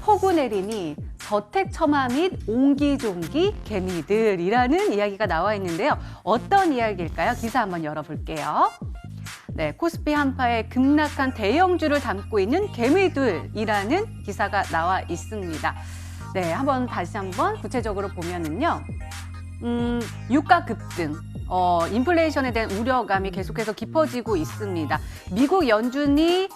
폭우 내리니 저택처마 및 옹기종기 개미들이라는 이야기가 나와 있는데요. 어떤 이야기일까요? 기사 한번 열어볼게요. 네, 코스피 한파에 급락한 대형주를 담고 있는 개미들이라는 기사가 나와 있습니다. 네, 다시 한번 구체적으로 보면은요. 유가 급등, 인플레이션에 대한 우려감이 계속해서 깊어지고 있습니다. 미국 연준이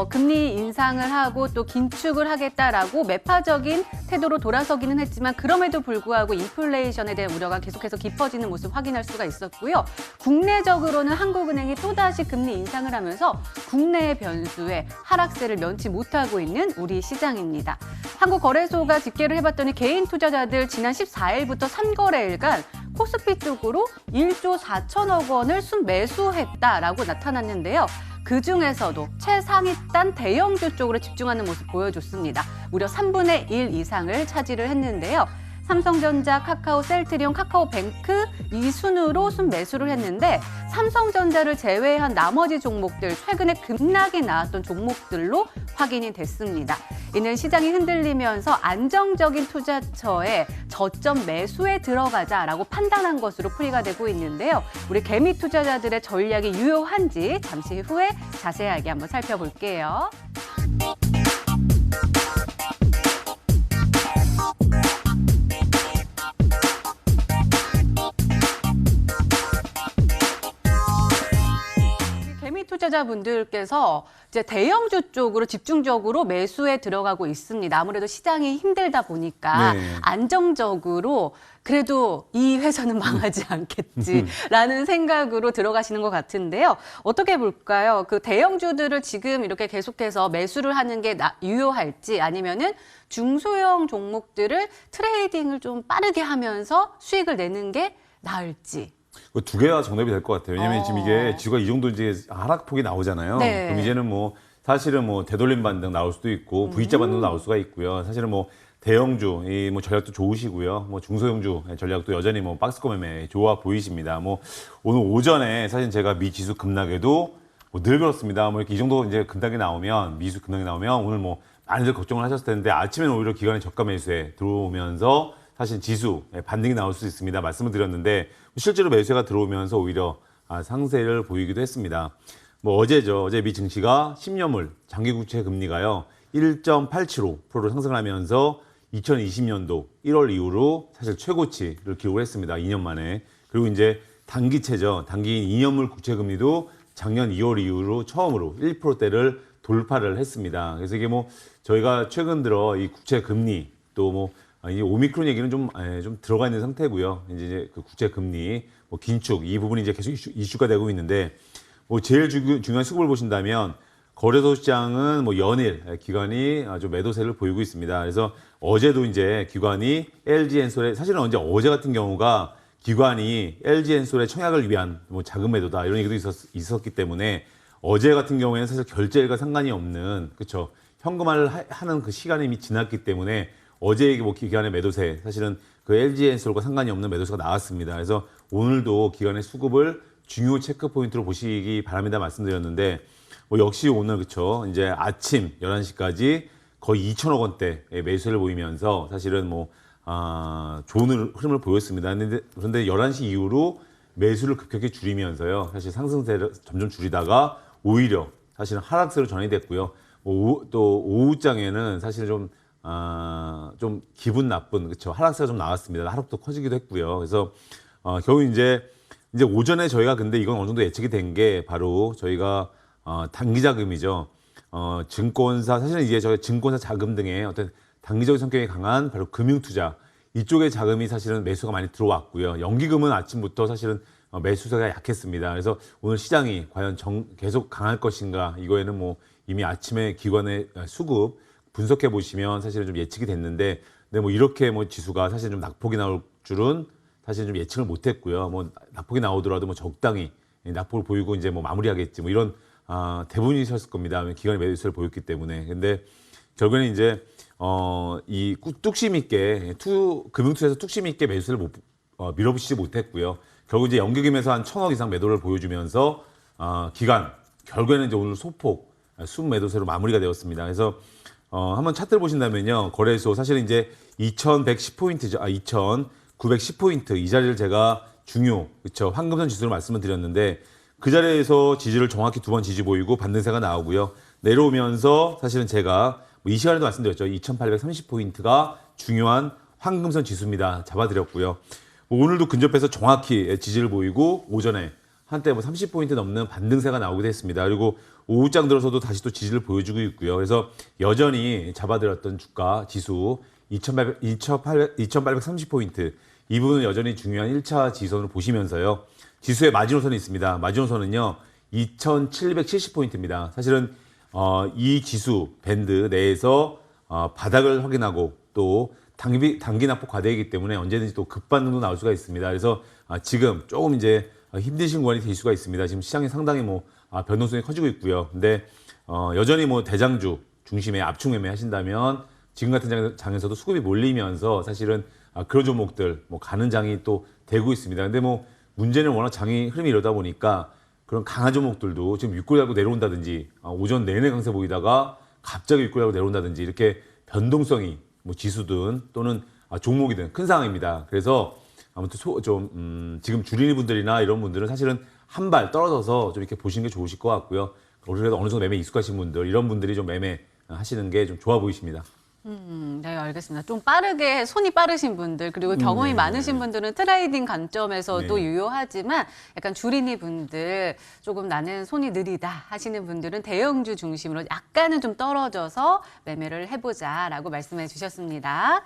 금리 인상을 하고 또 긴축을 하겠다라고 매파적인 태도로 돌아서기는 했지만 그럼에도 불구하고 인플레이션에 대한 우려가 계속해서 깊어지는 모습 확인할 수가 있었고요. 국내적으로는 한국은행이 또다시 금리 인상을 하면서 국내의 변수에 하락세를 면치 못하고 있는 우리 시장입니다. 한국거래소가 집계를 해봤더니 개인 투자자들 지난 14일부터 3거래일간 코스피 쪽으로 1조 4천억 원을 순매수했다라고 나타났는데요. 그중에서도 최상위단 대형주 쪽으로 집중하는 모습 보여줬습니다. 무려 3분의 1 이상을 차지를 했는데요. 삼성전자, 카카오, 셀트리온, 카카오뱅크 이 순으로 순매수를 했는데 삼성전자를 제외한 나머지 종목들 최근에 급락이 나왔던 종목들로 확인이 됐습니다. 이는 시장이 흔들리면서 안정적인 투자처에 저점 매수에 들어가자라고 판단한 것으로 풀이가 되고 있는데요. 우리 개미 투자자들의 전략이 유효한지 잠시 후에 자세하게 한번 살펴볼게요. 투자자분들께서 이제 대형주 쪽으로 집중적으로 매수에 들어가고 있습니다. 아무래도 시장이 힘들다 보니까 안정적으로 그래도 이 회사는 망하지 않겠지라는 생각으로 들어가시는 것 같은데요. 어떻게 볼까요? 그 대형주들을 지금 이렇게 계속해서 매수를 하는 게 유효할지 아니면은 중소형 종목들을 트레이딩을 좀 빠르게 하면서 수익을 내는 게 나을지. 두 개가 정답이 될 것 같아요. 왜냐면 지금 이게 지수가 이 정도 이제 하락폭이 나오잖아요. 네. 그럼 이제는 뭐 사실은 뭐 되돌림 반등 나올 수도 있고 V자 반등 나올 수가 있고요. 사실은 뭐 대형주 이 뭐 전략도 좋으시고요. 뭐 중소형주 전략도 여전히 뭐 박스권 매매 좋아 보이십니다. 뭐 오늘 오전에 사실 제가 미 지수 급락에도 뭐 늘 그렇습니다. 뭐 이렇게 이 정도 이제 급락이 나오면 미수 급락이 나오면 오늘 뭐 많이들 걱정을 하셨을 텐데 아침에는 오히려 기관의 저가 매수에 들어오면서 사실 지수 반등이 나올 수 있습니다. 말씀을 드렸는데 실제로 매수가 들어오면서 오히려 상세를 보이기도 했습니다. 뭐 어제죠. 어제 미 증시가 10년물 장기국채 금리가요 1.875%로 상승을 하면서 2020년도 1월 이후로 사실 최고치를 기록을 했습니다. 2년 만에. 그리고 이제 단기채죠. 단기인 2년물 국채 금리도 작년 2월 이후로 처음으로 1%대를 돌파를 했습니다. 그래서 이게 뭐 저희가 최근 들어 이 국채 금리 또 뭐 이 오미크론 얘기는 좀 들어가 있는 상태고요. 이제 그 국채 금리, 뭐 긴축 이 부분이 이제 계속 이슈가 되고 있는데 뭐 제일 중요한 수급을 보신다면 거래소 시장은 뭐 연일 기관이 아주 매도세를 보이고 있습니다. 그래서 어제도 이제 기관이 LG엔솔에 사실은 어제 같은 경우가 기관이 LG엔솔의 청약을 위한 뭐 자금 매도다 이런 얘기도 있었기 때문에 어제 같은 경우에는 사실 결제일과 상관이 없는 그렇죠. 현금화를 하는 그 시간이 이미 지났기 때문에 어제 뭐 기관의 매도세 사실은 그 LG엔솔과 상관이 없는 매도세가 나왔습니다. 그래서 오늘도 기관의 수급을 중요 체크 포인트로 보시기 바랍니다. 말씀드렸는데 뭐 역시 오늘 그렇죠. 이제 아침 11시까지 거의 2천억 원대 매수세를 보이면서 사실은 뭐 좋은 흐름을 보였습니다. 그런데 11시 이후로 매수를 급격히 줄이면서요. 사실 상승세를 점점 줄이다가 오히려 사실은 하락세로 전환이 됐고요. 또 오후장에는 사실 좀 기분 나쁜, 그렇죠. 하락세가 좀 나왔습니다. 하락도 커지기도 했고요. 그래서, 겨우 이제 오전에 저희가 근데 이건 어느 정도 예측이 된 게 바로 저희가, 단기자금이죠. 증권사, 사실은 이게 저희 증권사 자금 등의 어떤 단기적인 성격이 강한 바로 금융투자. 이쪽의 자금이 사실은 매수가 많이 들어왔고요. 연기금은 아침부터 사실은 매수세가 약했습니다. 그래서 오늘 시장이 과연 계속 강할 것인가. 이거에는 뭐 이미 아침에 기관의 수급, 분석해 보시면 사실은 좀 예측이 됐는데, 근데 뭐 이렇게 뭐 지수가 사실 좀 낙폭이 나올 줄은 사실 좀 예측을 못했고요. 뭐 낙폭이 나오더라도 뭐 적당히 낙폭을 보이고 이제 뭐 마무리하겠지 뭐 이런 대부분이셨을 겁니다. 기관의 매수를 보였기 때문에. 근데 결국에는 이제 이 뚝심 있게 금융투자에서 뚝심 있게 매수를 밀어붙이지 못했고요. 결국 이제 연기금에서 한 1,000억 이상 매도를 보여주면서 기관 결국에는 이제 오늘 소폭 순매도세로 마무리가 되었습니다. 그래서 한번 차트를 보신다면요. 거래소 사실은 이제 2110포인트죠. 2910포인트 이 자리를 제가 중요, 그렇죠. 황금선 지수로 말씀을 드렸는데 그 자리에서 지지를 정확히 두 번 지지 보이고 반등세가 나오고요. 내려오면서 사실은 제가 이 시간에도 말씀드렸죠. 2830포인트가 중요한 황금선 지수입니다. 잡아드렸고요. 오늘도 근접해서 정확히 지지를 보이고 오전에 한때 30포인트 넘는 반등세가 나오기도 했습니다. 그리고 오후장 들어서도 다시 또 지지를 보여주고 있고요. 그래서 여전히 잡아들였던 주가 지수 2830포인트 이 부분은 여전히 중요한 1차 지지선으로 보시면서요. 지수의 마지노선이 있습니다. 마지노선은요. 2770포인트입니다. 사실은 이 지수 밴드 내에서 바닥을 확인하고 또 단기 납폭 과대이기 때문에 언제든지 또 급반등도 나올 수가 있습니다. 그래서 지금 조금 이제 힘드신 구간이 될 수가 있습니다. 지금 시장이 상당히 변동성이 커지고 있고요. 근데 여전히 대장주 중심의 압축 매매 하신다면 지금 같은 장에서도 수급이 몰리면서 사실은 그런 종목들 가는 장이 또 되고 있습니다. 근데 문제는 워낙 장이 흐름이 이러다 보니까 그런 강한 종목들도 지금 윗골 달고 내려온다든지 오전 내내 강세 보이다가 갑자기 윗골 달고 내려온다든지 이렇게 변동성이 지수든 또는 종목이든 큰 상황입니다. 그래서 아무튼 지금 주린이 분들이나 이런 분들은 사실은 한 발 떨어져서 좀 이렇게 보시는 게 좋으실 것 같고요. 그래도 어느 정도 매매 익숙하신 분들, 이런 분들이 좀 매매 하시는 게 좀 좋아 보이십니다. 네, 알겠습니다. 좀 빠르게 손이 빠르신 분들 그리고 경험이 네. 많으신 분들은 트레이딩 관점에서도 네. 유효하지만 약간 주린이 분들 조금 나는 손이 느리다 하시는 분들은 대형주 중심으로 약간은 좀 떨어져서 매매를 해보자라고 말씀해 주셨습니다.